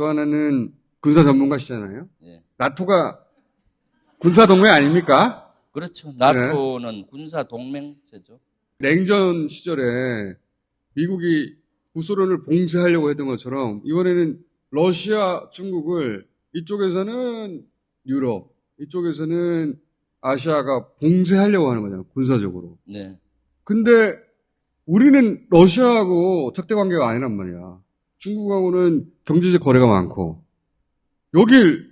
또 하나는 군사 전문가시잖아요. 예. 나토가 군사 동맹 아닙니까? 그렇죠. 나토는 군사 동맹체죠. 냉전 시절에 미국이 구소련을 봉쇄하려고 했던 것처럼 이번에는 러시아, 중국을 이쪽에서는 유럽, 이쪽에서는 아시아가 봉쇄하려고 하는 거잖아요. 군사적으로. 네. 근데 우리는 러시아하고 적대 관계가 아니란 말이야. 중국하고는 경제적 거래가 많고 여길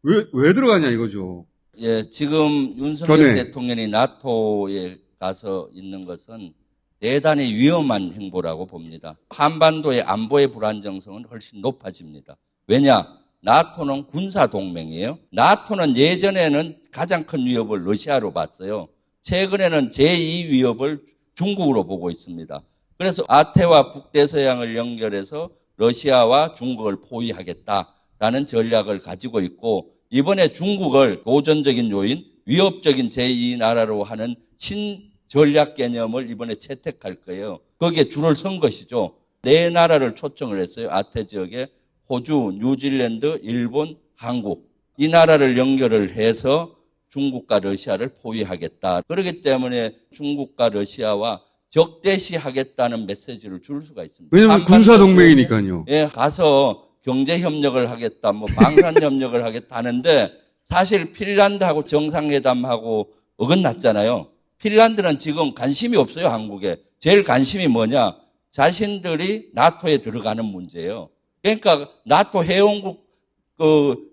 왜 들어가냐 이거죠. 예, 지금 윤석열 대통령이 나토에 가서 있는 것은 대단히 위험한 행보라고 봅니다. 한반도의 안보의 불안정성은 훨씬 높아집니다. 왜냐? 나토는 군사동맹이에요. 나토는 예전에는 가장 큰 위협을 러시아로 봤어요. 최근에는 제2 위협을 중국으로 보고 있습니다. 그래서 아태와 북대서양을 연결해서 러시아와 중국을 포위하겠다라는 전략을 가지고 있고 이번에 중국을 도전적인 요인, 위협적인 제2나라로 하는 신전략 개념을 이번에 채택할 거예요. 거기에 줄을 선 것이죠. 네 나라를 초청을 했어요. 아태 지역에 호주, 뉴질랜드, 일본, 한국. 이 나라를 연결을 해서 중국과 러시아를 포위하겠다. 그렇기 때문에 중국과 러시아와 적대시하겠다는 메시지를 줄 수가 있습니다. 왜냐하면 군사동맹이니까요. 예, 가서 경제협력을 하겠다, 방산협력을 하겠다 하는데 사실 핀란드하고 정상회담하고 어긋났잖아요. 핀란드는 지금 관심이 없어요, 한국에. 제일 관심이 뭐냐? 자신들이 나토에 들어가는 문제예요. 그러니까 나토 회원국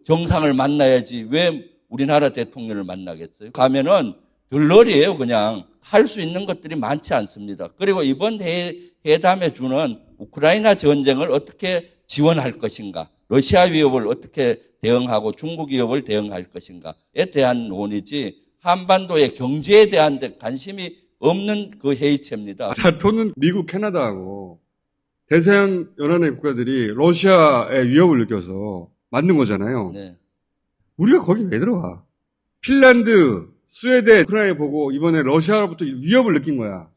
정상을 만나야지 왜 우리나라 대통령을 만나겠어요? 가면은 들러리예요, 그냥. 할 수 있는 것들이 많지 않습니다. 그리고 이번 회담에 주는 우크라이나 전쟁을 어떻게 지원할 것인가, 러시아 위협을 어떻게 대응하고 중국 위협을 대응할 것인가에 대한 논의지 한반도의 경제에 대한 관심이 없는 그 회의체입니다. 나토는 미국, 캐나다하고 대서양 연안의 국가들이 러시아의 위협을 느껴서 만든 거잖아요. 네. 우리가 거기 왜 들어가? 핀란드, 스웨덴, 우크라이나 보고 이번에 러시아로부터 위협을 느낀 거야.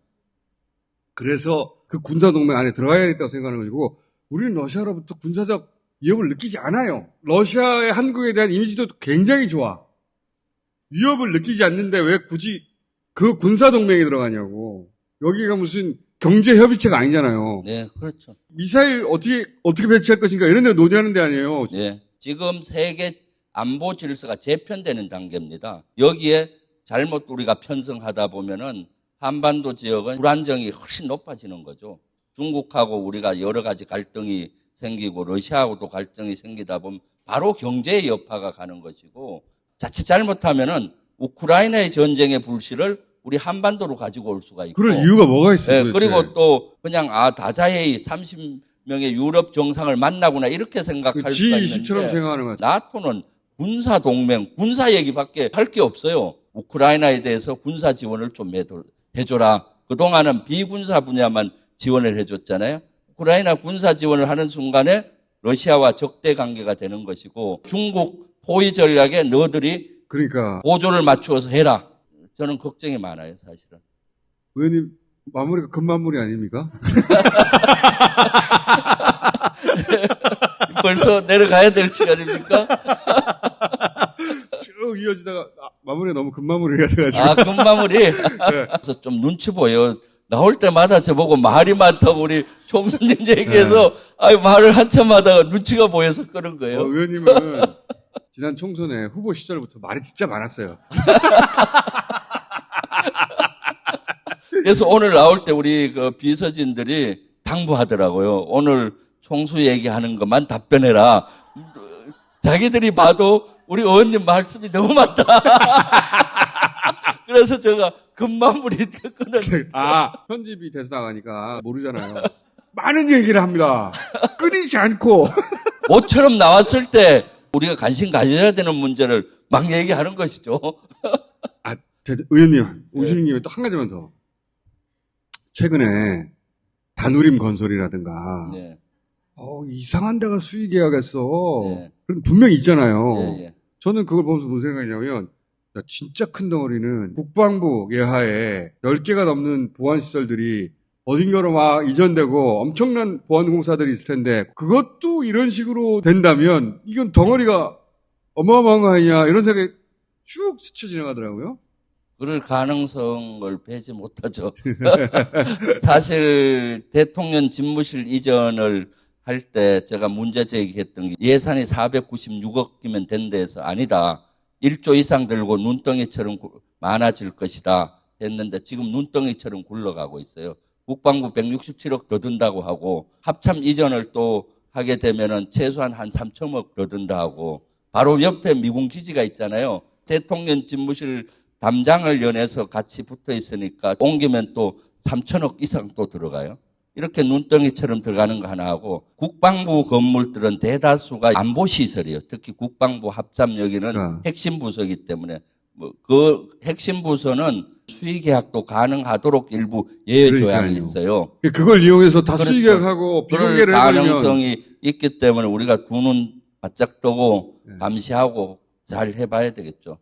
그래서 그 군사동맹 안에 들어가야겠다고 생각하는 것이고 우리는 러시아로부터 군사적 위협을 느끼지 않아요. 러시아의 한국에 대한 이미지도 굉장히 좋아. 위협을 느끼지 않는데 왜 굳이 그 군사동맹에 들어가냐고. 여기가 무슨 경제협의체가 아니잖아요. 네, 그렇죠. 미사일 어떻게 배치할 것인가 이런 데 논의하는 데 아니에요. 네. 지금 세계 안보 질서가 재편되는 단계입니다. 여기에 잘못 우리가 편성하다 보면은 한반도 지역은 불안정이 훨씬 높아지는 거죠. 중국하고 우리가 여러 가지 갈등이 생기고 러시아하고도 갈등이 생기다 보면 바로 경제의 여파가 가는 것이고 자칫 잘못하면은 우크라이나의 전쟁의 불씨를 우리 한반도로 가지고 올 수가 있고. 그럴 이유가 뭐가 있어요? 네, 그리고 또 그냥 다자회의 30명의 유럽 정상을 만나구나 이렇게 생각할 수가 있는데 G20처럼 생각하는 거죠. 나토는 군사 동맹, 군사 얘기밖에 할 게 없어요. 우크라이나에 대해서 군사 지원을 좀 해줘라. 그동안은 비군사 분야만 지원을 해줬잖아요. 우크라이나 군사 지원을 하는 순간에 러시아와 적대 관계가 되는 것이고 중국 포위 전략에 너희들이 그러니까 보조를 맞추어서 해라. 저는 걱정이 많아요, 사실은. 의원님 마무리가 금마무리 아닙니까? 벌써 내려가야 될 시간입니까? 쭉 이어지다가 마무리가 너무 금마무리가 돼가지고. 금마무리? 네. 그래서 좀 눈치 보여. 나올 때마다 저보고 말이 많다고 우리 총수님 얘기해서 말을 한참 하다가 눈치가 보여서 그런 거예요. 의원님은 지난 총선에 후보 시절부터 말이 진짜 많았어요. 그래서 오늘 나올 때 우리 그 비서진들이 당부하더라고요. 오늘 총수 얘기하는 것만 답변해라. 자기들이 봐도 우리 의원님 말씀이 너무 많다. 그래서 제가 금마무리 끊었는데. 편집이 돼서 나가니까 모르잖아요. 많은 얘기를 합니다. 끊이지 않고. 모처럼 나왔을 때 우리가 관심 가져야 되는 문제를 막 얘기하는 것이죠. 의원님, 오신님이 또 한 가지만 더. 최근에 다누림 건설이라든가 네. 이상한 데가 수익 계약했어. 네. 그런 분명히 있잖아요. 예. 저는 그걸 보면서 무슨 생각이냐면 진짜 큰 덩어리는 국방부 예하에 10개가 넘는 보안시설들이 어딘가로 막 이전되고 엄청난 보안공사들이 있을 텐데 그것도 이런 식으로 된다면 이건 덩어리가 어마어마한 거 아니냐 이런 생각이 쭉 스쳐 지나가더라고요. 그럴 가능성을 배제 못하죠. 사실 대통령 집무실 이전을 할 때 제가 문제 제기했던 게 예산이 496억이면 된다 해서 아니다. 1조 이상 들고 눈덩이처럼 많아질 것이다 했는데 지금 눈덩이처럼 굴러가고 있어요. 국방부 167억 더 든다고 하고 합참 이전을 또 하게 되면은 최소한 한 3천억 더 든다 하고 바로 옆에 미군 기지가 있잖아요. 대통령 집무실 담장을 연해서 같이 붙어 있으니까 옮기면 또 3천억 이상 또 들어가요. 이렇게 눈덩이처럼 들어가는 거 하나 하고 국방부 건물들은 대다수가 안보시설이에요. 특히 국방부 합참여기는 핵심 부서이기 때문에 그 핵심 부서는 수의 계약도 가능하도록 일부 예외 조항이 있어요. 그걸 이용해서 다 그렇죠. 수의 계약하고 그럴 비공개를 해버리면 가능성이 있기 때문에 우리가 두 눈 바짝 뜨고 감시하고 잘 해봐야 되겠죠.